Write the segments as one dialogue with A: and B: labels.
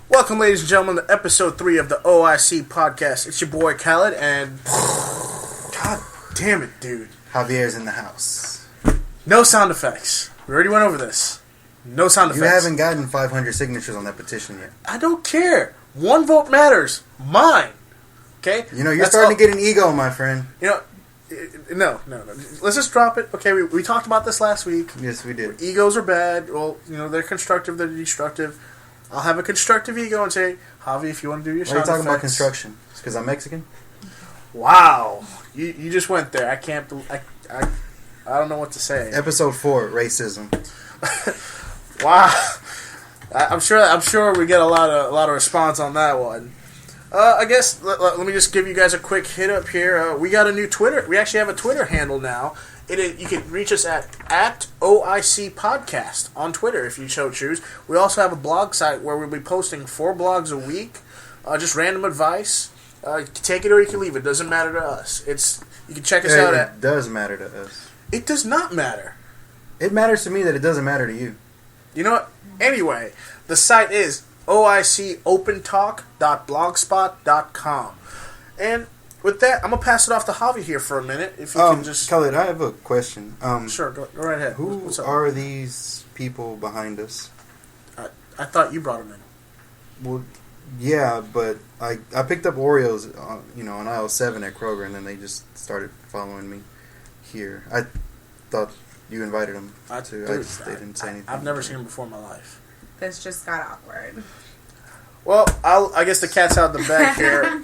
A: Welcome, ladies and gentlemen, to episode 3 of the OIC podcast. It's your boy Khaled, and God damn it, dude.
B: Javier's in the house.
A: No sound effects. We already went over this. No sound effects.
B: You haven't gotten 500 signatures on that petition yet.
A: I don't care. One vote matters. Mine. Okay?
B: You know, you're starting to get an ego, my friend.
A: You know, no. Let's just drop it. Okay, we talked about this last week.
B: Yes, we did.
A: Egos are bad. Well, you know, they're constructive, they're destructive. I'll have a constructive ego and say, Javi, if you want to do your sound effects.
B: Why are you talking about construction? It's because I'm Mexican?
A: Wow. You just went there. I can't... I don't know what to say.
B: Episode 4, racism.
A: Wow. I'm sure we get a lot of response on that one. I guess let me just give you guys a quick hit up here. We got a new Twitter. We actually have a Twitter handle now. You can reach us at OIC Podcast on Twitter if you so choose. We also have a blog site where we'll be posting 4 blogs a week, just random advice. You can take it or you can leave it. Doesn't matter to us. You can check us out at...
B: It does matter to us.
A: It does not matter.
B: It matters to me that it doesn't matter to you.
A: You know what? Anyway, the site is oicopentalk.blogspot.com. And with that, I'm going to pass it off to Javi here for a minute. If you can just...
B: Khaled, I have a question.
A: Sure, go right ahead.
B: Who are these people behind us?
A: I thought you brought them in.
B: Well, yeah, but I picked up Oreos on aisle 7 at Kroger, and then they just started following me here. I thought you invited them they didn't say anything.
A: I've never seen them before in my life.
C: This just got awkward.
A: Well, I guess the cat's out of the bag here.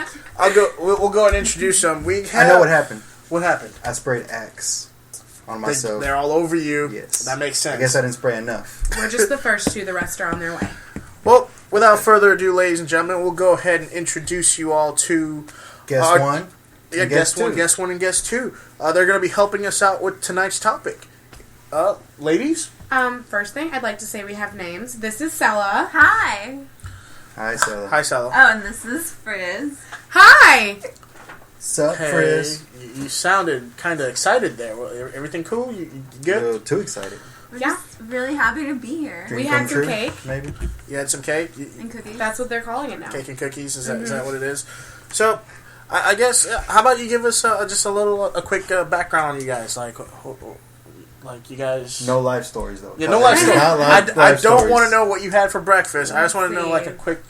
A: We'll go and introduce them.
B: I know what happened.
A: What happened?
B: I sprayed Axe on myself.
A: They're all over you.
B: Yes.
A: That makes sense.
B: I guess I didn't spray enough.
C: We're just the first 2. The rest are on their way.
A: Well, without further ado, ladies and gentlemen, we'll go ahead and introduce you all to...
B: Guess one.
A: Yeah, guess one, and guess 2. They're going to be helping us out with tonight's topic. Ladies?
C: First thing, I'd like to say we have names. This is Sella.
D: Hi.
B: Hi, Sella.
A: Hi, Sella.
D: Oh, and this is Frizz.
C: Hi!
B: Sup,
A: hey,
B: Frizz?
A: You sounded kind of excited there. Everything cool? You good?
B: A little too excited.
D: We're just really happy to be here.
B: Dream
C: We had
B: come
C: some
B: true,
C: cake.
B: Maybe?
A: You had some cake?
D: And cookies.
C: That's what they're calling it now.
A: Cake and cookies? Is that what it is? So, I guess, how about you give us just a quick background on you guys? Like you guys...
B: No life stories, though.
A: Yeah, no life stories. I don't want to
B: know.
A: know what you had for breakfast. I just want to know,
C: see.
A: like, a quick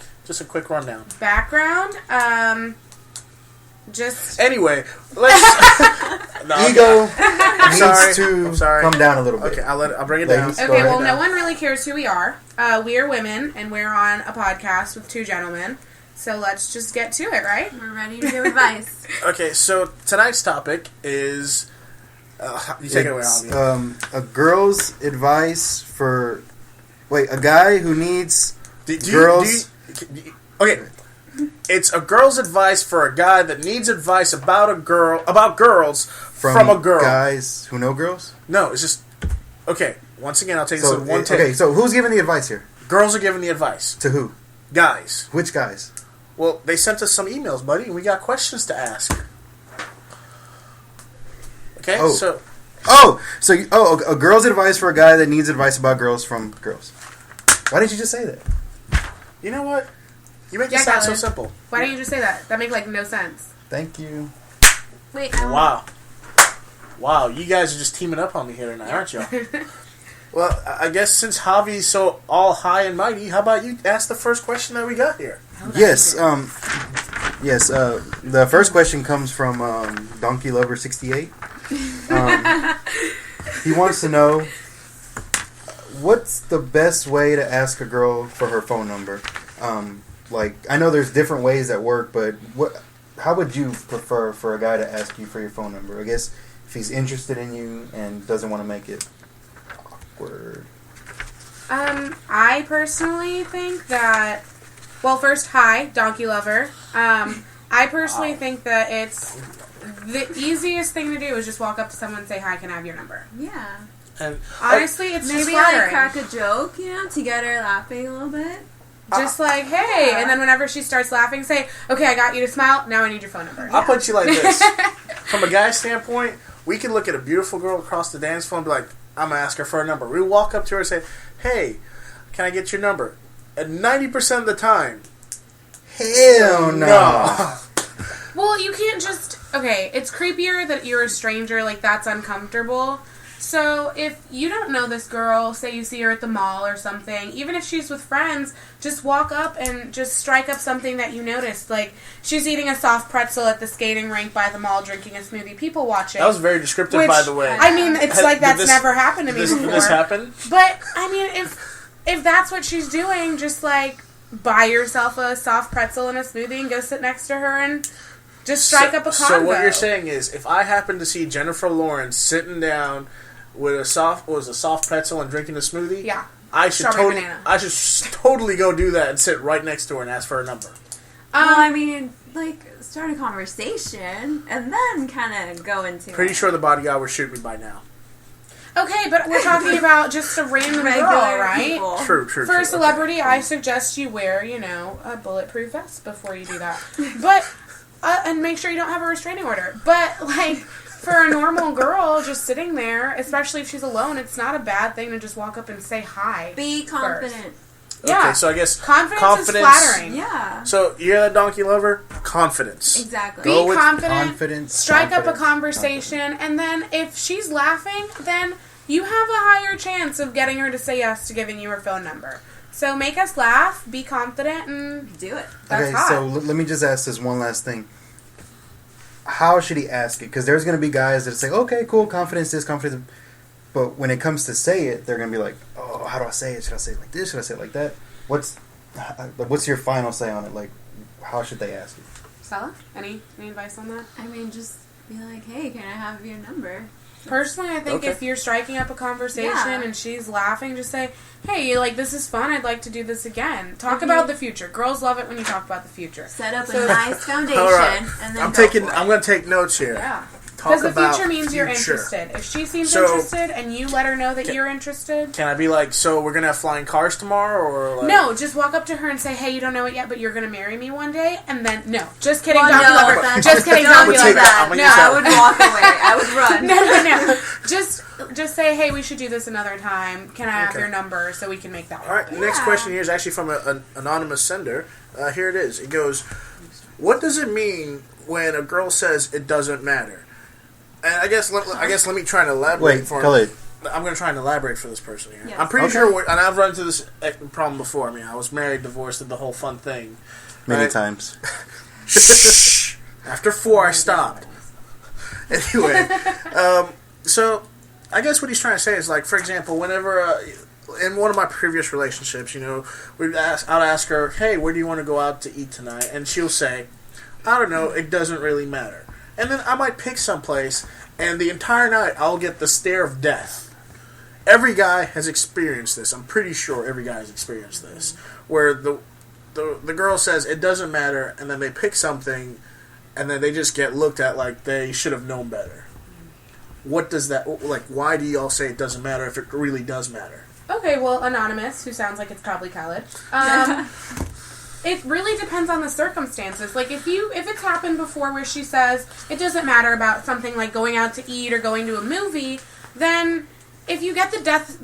A: rundown.
C: Background, just...
A: Anyway, let's...
B: Ego
A: I'm
B: needs to
A: sorry.
B: come down a little bit.
A: Okay, I'll bring it
B: Ladies,
A: down.
B: go
C: Okay,
B: ahead.
C: well, no one really cares who we are. We are women, and we're on a podcast with 2 gentlemen. So let's just get to it, right?
D: We're ready to give advice.
A: Okay, so tonight's topic is... you take it away, Javi.
B: A girl's advice for... Wait, a guy who needs girls...
A: Okay, it's a girl's advice for a guy that needs advice about girls from a girl.
B: Guys who know girls?
A: No, it's just... Okay, once again, I'll take this in one take.
B: Okay, so who's giving the advice here?
A: Girls are giving the advice.
B: To who?
A: Guys.
B: Which guys?
A: Well, they sent us some emails, buddy, and we got questions to ask. Okay, so...
B: a girl's advice for a guy that needs advice about girls from girls. Why didn't you just say that?
A: You know what? You make it sound so simple.
C: Why don't you just say that? That makes, no sense.
B: Thank you.
D: Wait,
A: Wow, you guys are just teaming up on me here tonight, aren't you? Well, I guess since Javi's so all high and mighty, how about you ask the first question that we got here?
B: Yes, the first question comes from Donkey Lover 68. He wants to know, what's the best way to ask a girl for her phone number? I know there's different ways that work, but how would you prefer for a guy to ask you for your phone number? I guess if he's interested in you and doesn't want to make it awkward.
C: I personally think that... Well, first, hi, Donkey Lover. I personally think that it's... The easiest thing to do is just walk up to someone and say, hi, can I have your number?
D: yeah.
A: And
C: Honestly, it's just
D: Maybe
C: flattering.
D: crack a joke, to get her laughing a little bit.
C: Just like, hey,
D: Yeah.
C: and then whenever she starts laughing, say, okay, I got you to smile, now I need your phone number.
A: I'll put you like this. From a guy's standpoint, we can look at a beautiful girl across the dance floor and be like, I'm going to ask her for a number. We walk up to her and say, hey, can I get your number? And 90% of the time,
B: Hell no.
C: Well, you can't just... Okay, it's creepier that you're a stranger, like, that's uncomfortable. So, if you don't know this girl, say you see her at the mall or something, even if she's with friends, just walk up and just strike up something that you noticed. Like, she's eating a soft pretzel at the skating rink by the mall, drinking a smoothie. People watching.
A: That was very descriptive, by the way.
C: I mean, it's like that's never happened to me before.
A: Did this happen?
C: But, I mean, if that's what she's doing, just, like, buy yourself a soft pretzel and a smoothie and go sit next to her and... Just strike up a convo.
A: So what you're saying is, if I happen to see Jennifer Lawrence sitting down with a soft pretzel and drinking a smoothie,
C: yeah,
A: I should totally go do that and sit right next to her and ask for her number.
D: Well, I mean, like, start a conversation and then kind of go into
A: Pretty sure the bodyguard would shoot me by now.
C: Okay, but we're talking about just a random
D: Regular
C: girl, right?
D: people.
A: True.
C: For a celebrity, I suggest you wear, a bulletproof vest before you do that. But... and make sure you don't have a restraining order. But, like, for a normal girl just sitting there, especially if she's alone, it's not a bad thing to just walk up and say hi.
D: Be confident.
C: Yeah.
A: Okay, so I guess
C: confidence is flattering.
D: Yeah.
A: So, you're that donkey lover? Confidence.
D: Exactly.
C: Be confident.
B: Confidence.
C: Strike up a conversation. And then if she's laughing, then you have a higher chance of getting her to say yes to giving you her phone number. So make us laugh, be confident, and
D: do it.
C: That's
B: okay,
C: hot.
B: so let me just ask this one last thing. How should he ask it? Because there's going to be guys that say, okay, cool, confidence, this, confidence. But when it comes to say it, they're going to be like, oh, how do I say it? Should I say it like this? Should I say it like that? What's your final say on it? Like, how should they ask it?
C: Stella, any advice on that?
D: I mean, just be like, hey, can I have your number?
C: Personally, I think if you're striking up a conversation and she's laughing, just say, hey, this is fun, I'd like to do this again. Talk about the future. Girls love it when you talk about the future.
D: Set up a nice foundation, and then
A: I'm going to take notes here.
C: Yeah. Because the future means you're interested. If she seems interested and you let her know that you're interested...
A: Can I be like, so we're going to have flying cars tomorrow? Or like...
C: No, just walk up to her and say, hey, you don't know it yet, but you're going to marry me one day? And then, no. Just kidding,
D: donkey
C: lover. Just kidding, donkey lover.
D: No, I would walk away. I would run.
C: No. Just say, hey, we should do this another time. Can I have your number so we can make that work?
A: All right, next question here is actually from an anonymous sender. Here it is. It goes, what does it mean when a girl says it doesn't matter? And I guess let me try and elaborate for him. I'm going to try and elaborate for this person here. Yes. I'm pretty sure, and I've run into this problem before. I mean, I was married, divorced, did the whole fun thing.
B: Many times.
A: Shh. After 4, I stopped. Anyway, so I guess what he's trying to say is, like, for example, whenever in one of my previous relationships, I'd ask her, hey, where do you want to go out to eat tonight? And she'll say, I don't know, it doesn't really matter. And then I might pick someplace, and the entire night I'll get the stare of death. Every guy has experienced this. I'm pretty sure every guy has experienced this. Where the girl says it doesn't matter, and then they pick something, and then they just get looked at like they should have known better. What does that, like, why do y'all say it doesn't matter if it really does matter?
C: Okay, well, Anonymous, who sounds like it's probably Khaled. It really depends on the circumstances. Like, if it's happened before where she says it doesn't matter about something like going out to eat or going to a movie, then if you get the death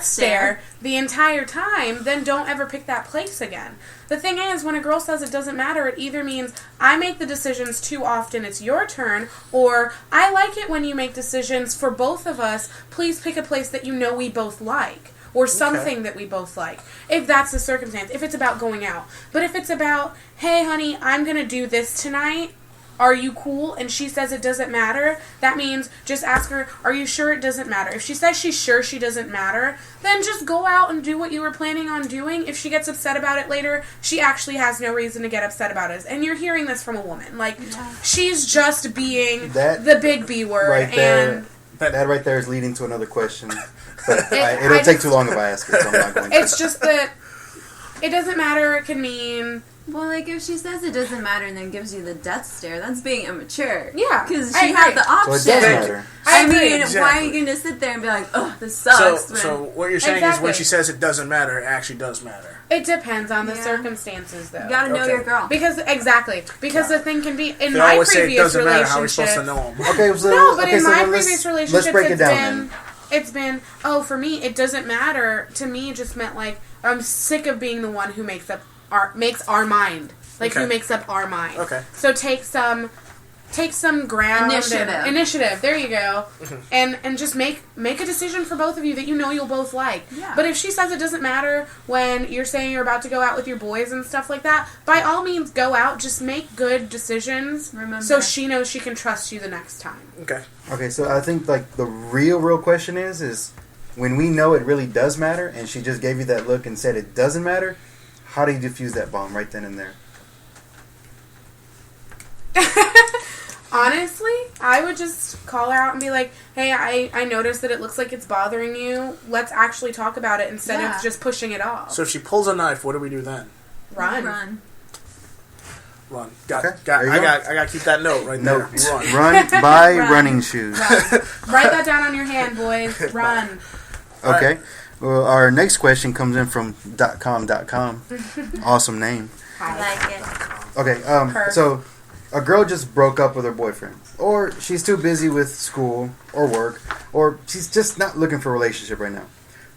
C: stare the entire time, then don't ever pick that place again. The thing is, when a girl says it doesn't matter, it either means I make the decisions too often, it's your turn, or I like it when you make decisions for both of us, please pick a place that you know we both like. Or something that we both like. If that's the circumstance. If it's about going out. But if it's about, hey, honey, I'm going to do this tonight. Are you cool? And she says it doesn't matter. That means just ask her, are you sure it doesn't matter? If she says she's sure she doesn't matter, then just go out and do what you were planning on doing. If she gets upset about it later, she actually has no reason to get upset about it. And you're hearing this from a woman. Like, she's just being the big B word.
B: Right there, that right there is leading to another question. But it'll take too long if I ask it, so I'm not going to.
C: It's just that it doesn't matter. It can mean...
D: Well, like, if she says it doesn't matter and then gives you the death stare, that's being immature.
C: Yeah.
D: Because she had the option.
B: So it does matter.
D: I mean, why are you going to sit there and be like, oh, this sucks?
A: So what you're saying is when she says it doesn't matter, it actually does matter.
C: It depends on the circumstances, though.
D: You gotta know your girl.
C: Because the thing can be... In my previous relationships...
A: How are we supposed to know them?
B: Okay, so,
C: no, but in my previous relationships,
B: let's break it down then.
C: it's been, for me, it doesn't matter. To me, it just meant, like, I'm sick of being the one who makes our mind. Like, who makes up our mind.
A: Okay.
C: So take some ground initiative. There you go. And just make a decision for both of you that you know you'll both like.
D: Yeah.
C: But if she says it doesn't matter when you're saying you're about to go out with your boys and stuff like that, by all means go out. Just make good decisions.
D: Remember.
C: So she knows she can trust you the next time.
B: Okay, so I think like the real question is when we know it really does matter, and she just gave you that look and said it doesn't matter. How do you defuse that bomb right then and there?
C: Honestly, I would just call her out and be like, hey, I noticed that it looks like it's bothering you. Let's actually talk about it instead of just pushing it off.
A: So if she pulls a knife, what do we do then?
C: Run.
A: Run.
B: Okay,
A: I got to keep that note right there.
B: Run. Buy running shoes.
C: Write that down on your hand, boys. Run.
B: Okay. Well, our next question comes in from .com. Awesome name.
D: I like it.
B: Okay, so a girl just broke up with her boyfriend, or she's too busy with school or work, or she's just not looking for a relationship right now.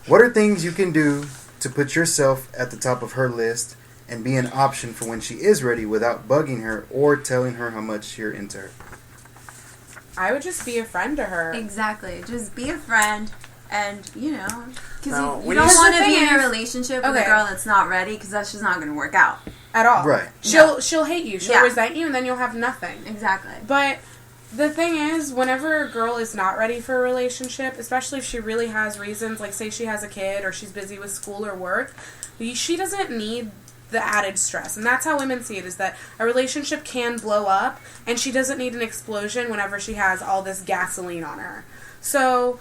B: What are things you can do to put yourself at the top of her list and be an option for when she is ready without bugging her or telling her how much you're into her?
C: I would just be a friend to her.
D: Exactly. Just be a friend. And, because you
A: Now,
D: don't
A: when you-
D: want to
C: The
D: be
C: thing
D: in a
C: is-
D: relationship with
C: okay.
D: a girl that's not ready, because that's just not going to work out.
C: At all.
B: Right.
C: She'll hate you. She'll
D: Yeah.
C: resent you, and then you'll have nothing.
D: Exactly.
C: But the thing is, whenever a girl is not ready for a relationship, especially if she really has reasons, like say she has a kid or she's busy with school or work, she doesn't need the added stress. And that's how women see it, is that a relationship can blow up, and she doesn't need an explosion whenever she has all this gasoline on her. So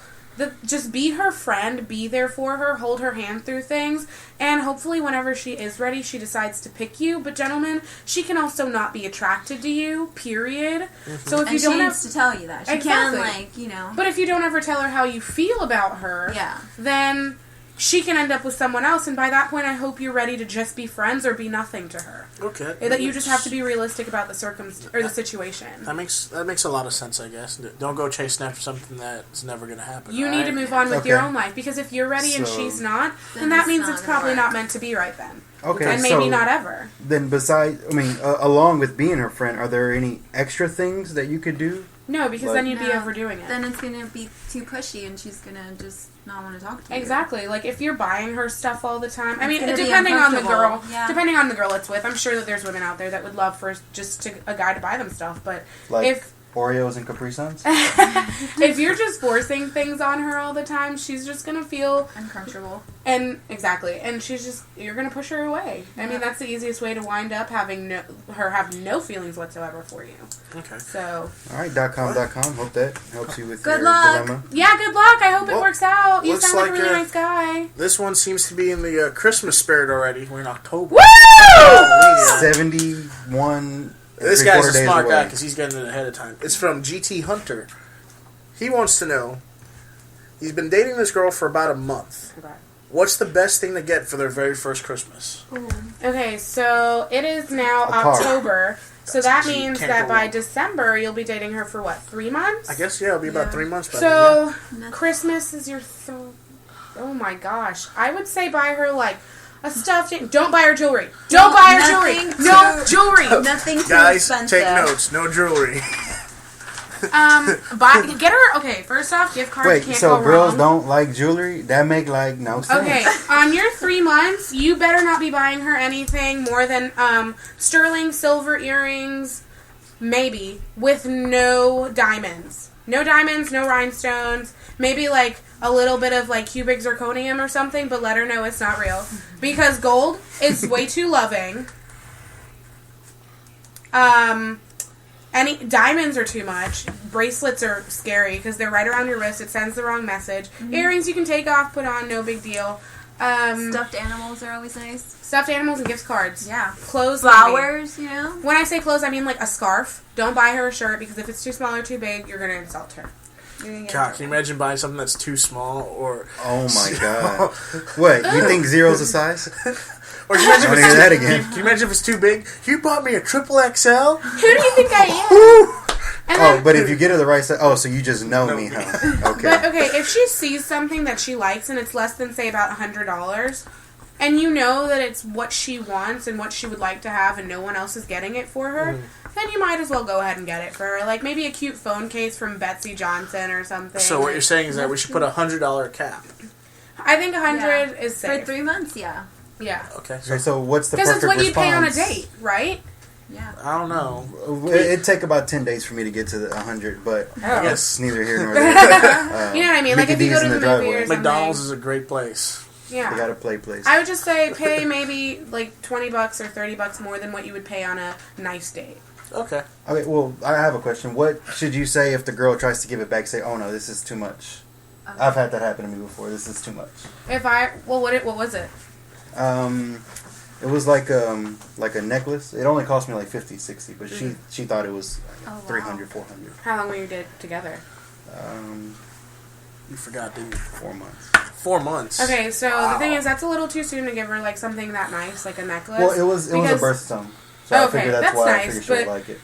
C: just be her friend, be there for her, hold her hand through things, and hopefully whenever she is ready, she decides to pick you. But gentlemen, she can also not be attracted to you, period. So if
D: And
C: you
D: she
C: don't
D: needs to tell you that. She
C: Exactly.
D: can,
C: But if you don't ever tell her how you feel about her,
D: Yeah.
C: then she can end up with someone else, and by that point I hope you're ready to just be friends or be nothing to her.
A: Okay.
C: That you just have to be realistic about the situation.
A: That makes a lot of sense, I guess. Don't go chasing after something that's never going to happen.
C: You
A: right?
C: need to move on with your
B: Okay.
C: own life, because if you're ready and
B: So-
C: she's not, then
D: Then
C: that
D: it's
C: means
D: not
C: it's
D: gonna
C: probably
D: work.
C: not meant to be right then.
B: Okay,
C: And maybe
B: so
C: not ever.
B: then along with being her friend, are there any extra things that you could do?
C: No, because
B: Like-
C: then you'd be
D: No.
C: overdoing it.
D: Then it's going to be too pushy, and she's going to just not want to talk to you.
C: Exactly. Like if you're buying her stuff all the time. I
D: It's
C: mean,
D: gonna be
C: depending on the girl,
D: uncomfortable.
C: depending on the girl it's with, I'm sure that there's women out there that would love for a guy to buy them stuff. But
B: Like
C: if
B: Oreos and Capri Suns?
C: if you're just forcing things on her all the time, she's just gonna feel
D: Uncomfortable.
C: and you're gonna push her away. I mean, that's the easiest way to wind up having her have no feelings whatsoever for you.
A: Okay.
C: So
B: All right, .com. Hope that helps you with
D: Good
B: your
D: luck.
B: dilemma.
C: yeah, good luck. I hope it
A: Well,
C: works out. You
A: looks
C: sound like a
A: like,
C: really nice guy.
A: This one seems to be in the Christmas spirit already. We're in October.
C: Woo!
A: Oh, man.
B: 71.
A: This
B: three-quarter
A: guy's a
B: days
A: smart guy
B: away.
A: because he's getting it ahead of time. It's from GT Hunter. He wants to know, he's been dating this girl for about a month. What's the best thing to get for their very first Christmas?
C: Okay, so it is now
B: A car.
C: October. So that
A: Gee,
C: means
A: can't
C: that
A: go
C: by
A: wrong.
C: December you'll be dating her for what, 3 months?
A: I guess, yeah, it'll be about
D: Yeah.
A: 3 months by
C: So
D: Nothing.
C: Christmas is your oh my gosh. I would say buy her like a stuffed don't buy her jewelry. Don't buy her jewelry.
D: Nothing
C: No
D: too-
C: jewelry.
D: Nothing too
A: Guys,
D: expensive.
A: take notes. No jewelry.
C: Get her okay, first off, gift card
B: Wait,
C: can't
B: so
C: go
B: girls
C: wrong.
B: don't like jewelry? That make like no sense.
C: Okay, on your 3 months, you better not be buying her anything more than sterling silver earrings, maybe, with no diamonds. No diamonds, no rhinestones, maybe like a little bit of like cubic zirconium or something, but let her know it's not real. Because gold is way too loving. Any diamonds are too much. Bracelets are scary because they're right around your wrist. It sends the wrong message. Earrings you can take off, put on, no big deal.
D: Stuffed animals are always nice.
C: Stuffed animals and gift cards.
D: Yeah.
C: Clothes. maybe.
D: Flowers, you know?
C: When I say clothes, I mean like a scarf. Don't buy her a shirt because if it's too small or too big, you're going to insult her.
A: God, can you imagine buying something that's too small or...
B: Oh my god. What, you think zero's a size?
A: Or can you imagine
B: I wanna
A: if
B: hear
A: it's
B: that
A: too,
B: again.
A: Can you imagine if it's too big? You bought me a triple XL?
C: Who do you think I am?
A: Woo!
C: And
B: Oh,
C: then,
B: but if you get her the right size, so you just know me, huh? Okay.
C: but okay, if she sees something that she likes and it's less than say about $100, and you know that it's what she wants and what she would like to have, and no one else is getting it for her, then you might as well go ahead and get it for her. Like maybe a cute phone case from Betsy Johnson or something.
A: So what you're saying is that we should put $100 cap.
C: I think 100 is safe.
D: For 3 months, yeah.
C: Yeah.
A: Okay.
B: Okay, so what's the
C: Because
B: perfect
C: it's what you pay on a
B: response?
C: date, right?
D: Yeah.
A: I don't know.
B: It'd take about 10 days for me to get to the 100, but
C: Oh.
B: that's neither here nor there.
C: You know what I mean? Like if you
B: Mickey
C: go
B: D's
C: to
B: in
C: the
B: the
C: movie
B: driveway.
C: or something.
A: McDonald's is a great place.
B: They
C: Yeah.
B: got a play place.
C: I would just say pay maybe like $20 or $30 more than what you would pay on a nice date.
A: Okay.
B: Okay, well, I have a question. What should you say if the girl tries to give it back? Say, oh no, this is too much. I've had that happen to me before. This is too much.
C: What was it?
B: It was like a necklace. It only cost me like 50, 60, but she thought it was
D: Oh, wow.
B: 300, 400.
C: How long were you together?
A: You forgot, didn't you?
B: 4 months.
A: 4 months.
C: Okay, so
A: Wow.
C: the thing is, that's a little too soon to give her like something that nice, like a necklace.
B: Well, it was a
C: because-
B: birthstone, so I
C: Okay,
B: figured that's
C: that's
B: why I
C: nice,
B: figured she would
C: but-
B: like it.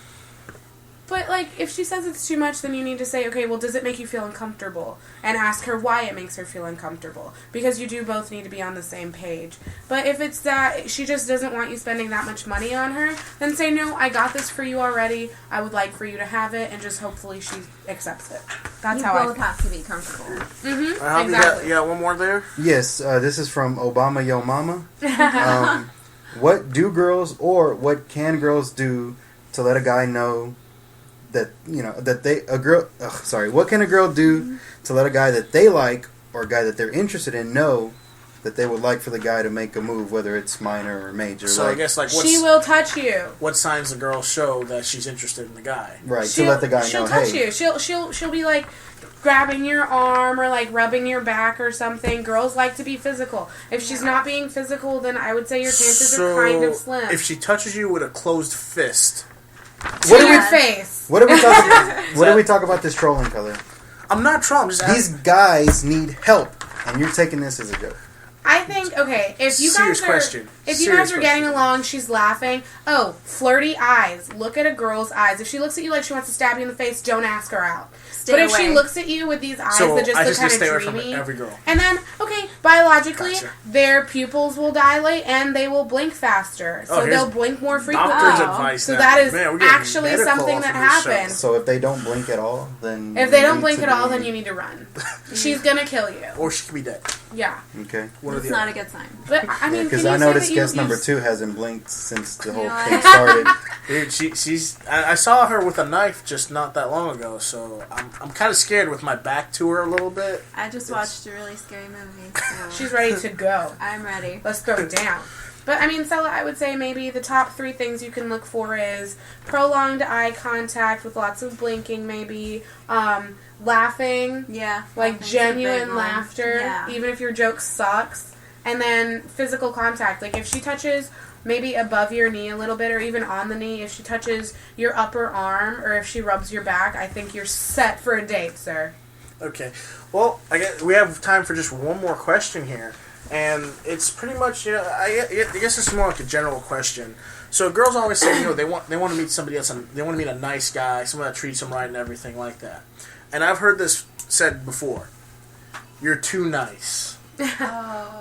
C: But like, if she says it's too much, then you need to say, okay, well, does it make you feel uncomfortable? And ask her why it makes her feel uncomfortable, because you do both need to be on the same page. But if it's that she just doesn't want you spending that much money on her, then say, no, I got this for you already. I would like for you to have it, and just hopefully she accepts it. That's
D: You
C: how I
D: both
C: feel.
D: have to be comfortable.
C: Mm-hmm.
A: You
C: Exactly.
A: got one more there?
B: Yes, this is from Obama Yo Mama. What do girls or what can girls do to let a guy know that what can a girl do to let a guy that they like or a guy that they're interested in know that they would like for the guy to make a move, whether it's minor or major?
A: So I guess
C: She will touch you.
A: what signs the girl show that she's interested in the guy?
B: right, to let the guy
C: she'll
B: know,
C: touch
B: hey,
C: you. She'll be like grabbing your arm or like rubbing your back or something. Girls like to be physical. If she's not being physical, then I would say your chances are kind of slim.
A: If she touches you with a closed fist,
C: to your face.
B: what do we talk about? What do we talk about this trolling color?
A: I'm not trolling. I'm just
B: These
A: asking.
B: guys need help, and you're taking this as a joke.
C: I think if you
A: Serious
C: guys are
A: question.
C: if you
A: Serious
C: guys are getting
A: question.
C: along, she's laughing. Oh, flirty eyes. Look at a girl's eyes. If she looks at you like she wants to stab you in the face, don't ask her out.
D: Stay
C: but if she
D: away.
C: looks at you with these eyes
A: So
C: that just
A: I
C: look
A: just
C: kind
A: need to
C: of
A: stay away from
C: dreamy,
A: every girl.
C: and then biologically,
A: Gotcha.
C: their pupils will dilate and they will blink faster, so
A: Oh, here's
C: they'll blink more frequently.
A: Doctor's
D: Oh.
A: advice.
C: So
A: now.
C: that is
A: Man, we're getting
C: actually
A: medical
C: something
A: off
C: that
A: of this show.
C: happens.
B: So if they don't blink at all, then
C: If they
B: you
C: don't
B: need
C: blink
B: to
C: at all,
B: be-
C: then you need to run. She's gonna kill you.
A: Or she could be dead.
C: Yeah,
B: Okay.
A: One or
D: It's
A: the
D: not
A: other.
D: a good sign.
C: but I mean,
B: Because
C: can
B: I
C: you say
B: noticed
C: that
B: guest
C: you
B: number
C: use-
B: 2 hasn't blinked since the whole
D: Yeah.
B: thing started.
A: Dude, she's. I saw her with a knife just not that long ago, so I'm kind of scared with my back to her a little bit.
D: I just watched a really scary movie, so
C: She's ready to go.
D: I'm ready.
C: Let's throw it down. But I mean, Stella, I would say maybe the top 3 things you can look for is prolonged eye contact with lots of blinking, maybe laughing,
D: Yeah.
C: like
D: that's a big
C: genuine
D: one.
C: laughter,
D: Yeah.
C: even if your joke sucks, and then physical contact. Like if she touches maybe above your knee a little bit, or even on the knee, if she touches your upper arm, or if she rubs your back, I think you're set for a date, sir.
A: Okay. Well, I guess we have time for just one more question here, and it's pretty much I guess it's more like a general question. So girls always say they want to meet somebody else, and they want to meet a nice guy, someone that treats them right and everything like that. And I've heard this said before. You're too nice.
D: Oh.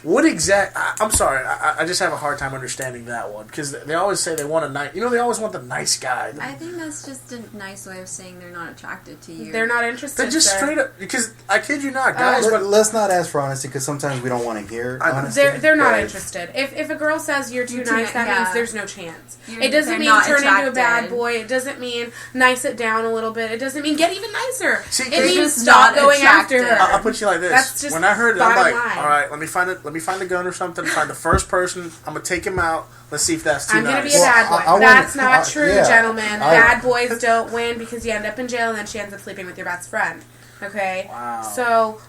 A: What I'm sorry. I just have a hard time understanding that one because they always say they want a nice. They always want the nice guy.
D: I think that's just a nice way of saying they're not attracted to you.
C: They're not interested.
A: They're just
C: sir.
A: straight up because I kid you not, guys.
B: But
A: but
B: let's not ask for honesty because sometimes we don't want to hear
A: I know.
B: honesty.
C: They're not
B: but-
C: interested. If a girl says you're too
D: You're too
C: nice, that
D: yeah.
C: means there's no chance.
D: You're-
C: It doesn't
D: they're
C: mean
D: not
C: turn into a bad
D: attracted.
C: boy. It doesn't mean nice it down a little bit. It doesn't mean get even nicer.
A: See,
C: It
A: they're
C: means
D: just
C: stop
D: not
C: going after
D: attracted.
C: her.
A: I'll put you like this.
C: That's just
A: when I heard it, I'm
C: bottom
A: like,
C: line.
A: all right, let me find a gun or something. Find the first person. I'm gonna take him out. Let's see if that's too
C: I'm gonna
A: nice.
C: be a bad boy.
B: I wanna-
C: That's not true,
B: yeah.
C: gentlemen.
B: I-
C: Bad boys don't win because you end up in jail and then she ends up sleeping with your best friend. Okay?
A: Wow.
C: So,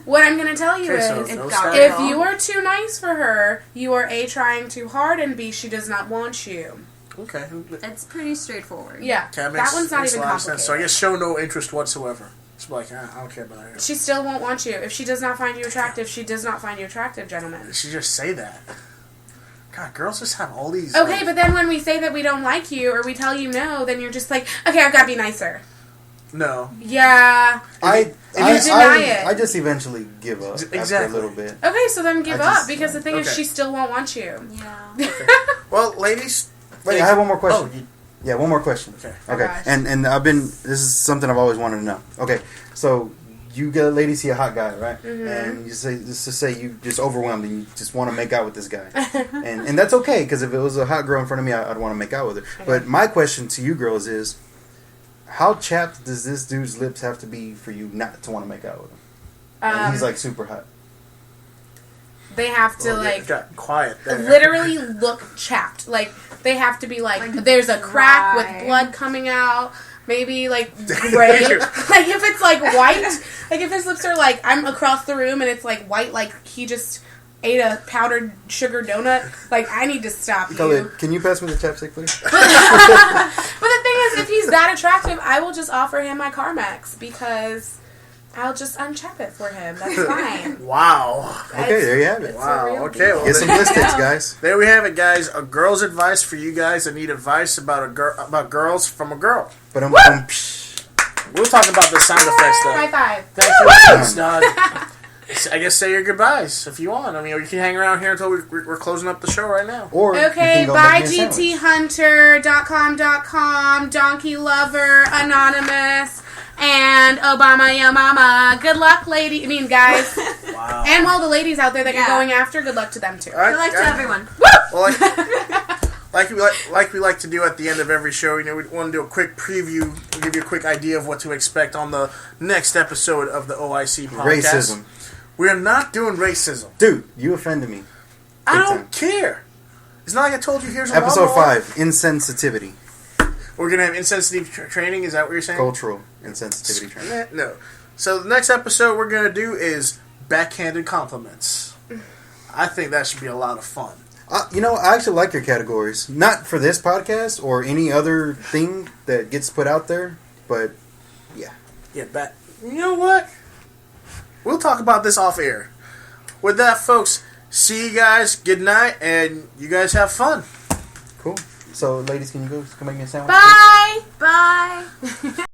C: what I'm gonna tell you
A: Okay, so
C: is,
A: no
D: If
A: start.
C: if you are too nice for her, you are A, trying too hard, and B, she does not want you.
A: Okay.
D: It's pretty straightforward.
C: Yeah.
A: Okay,
C: That one's not
A: makes
C: even
A: a lot of sense. So I
C: complicated.
A: guess show no interest whatsoever. It's like I don't care about her.
C: She still won't want you. If she does not find you attractive, she does not find you attractive, gentlemen.
A: She just say that. God, girls just have all these.
C: Okay, but then when we say that we don't like you or we tell you no, then you're just like, okay, I've got to be nicer.
A: No.
C: Yeah.
B: I
C: deny it.
B: I just eventually give up after a little bit.
C: Okay, so then give up,
B: just-
C: because the thing is,
A: Okay.
C: she still won't want you.
D: Yeah.
A: Well, ladies.
B: Wait, I have one more question.
A: Oh, you,
B: Yeah, one more question.
A: okay.
C: Oh,
B: Okay,
C: gosh.
B: and this is something I've always wanted to know. Okay, so you get a lady see a hot guy, right?
C: Mm-hmm.
B: And you say, just to say you just overwhelmed and you just want to make out with this guy, and that's okay because if it was a hot girl in front of me, I'd want to make out with her. But my question to you girls is, how chapped does this dude's lips have to be for you not to want to make out with him? And he's like super hot.
C: They have to,
A: Well, it got quiet there.
C: literally look chapped. Like, they have to be like there's a crack with blood coming out. Maybe like gray. Like if it's like white, like if his lips are like I'm across the room and it's like white, like he just ate a powdered sugar donut. Like I need to stop you.
B: Khalid, can you pass me the chapstick, please?
C: But the thing is, if he's that attractive, I will just offer him my Carmex because I'll just uncheck it for him. That's fine.
A: Wow.
B: Okay, there you have it.
C: It's a
A: Wow.
C: real
A: Okay.
C: deal.
A: Well,
B: Get some blistics, guys.
A: there we have it, guys. A girl's advice for you guys that need advice about about girls from a girl.
B: But
A: We'll talk about the sound effects though.
C: High five.
A: Thank you. Thanks, Doug. I guess say your goodbyes if you want. I mean, you can hang around here until we're closing up the show right now.
B: Or you
C: Okay,
B: can go
C: bye
B: make me a sandwich.
C: gthunter.com, Donkey Lover, Anonymous, and Obama Yo Mama. Good luck, guys.
A: Wow.
C: And all the ladies out there that
D: Yeah.
C: you're going after, good luck to them too.
A: All right,
D: Good luck to
A: guys.
D: everyone.
A: Well, like we like to do at the end of every show, we want to do a quick preview, give you a quick idea of what to expect on the next episode of the OIC podcast.
B: Racism.
A: We're not doing racism.
B: Dude, you offended me.
A: I
B: Big
A: don't care. It's not like I told you. Here's a
B: Episode
A: lawnmower.
B: 5, insensitivity.
A: We're gonna have insensitive training. Is that what you're saying?
B: Cultural insensitivity training.
A: No. So the next episode we're gonna do is backhanded compliments. I think that should be a lot of fun.
B: You know, I actually like your categories. Not for this podcast or any other thing that gets put out there, but yeah.
A: Yeah, you know what? We'll talk about this off air. With that, folks, see you guys. Good night, and you guys have fun.
B: Cool. So, ladies, can you go make me a sandwich?
C: Bye!
D: Bye.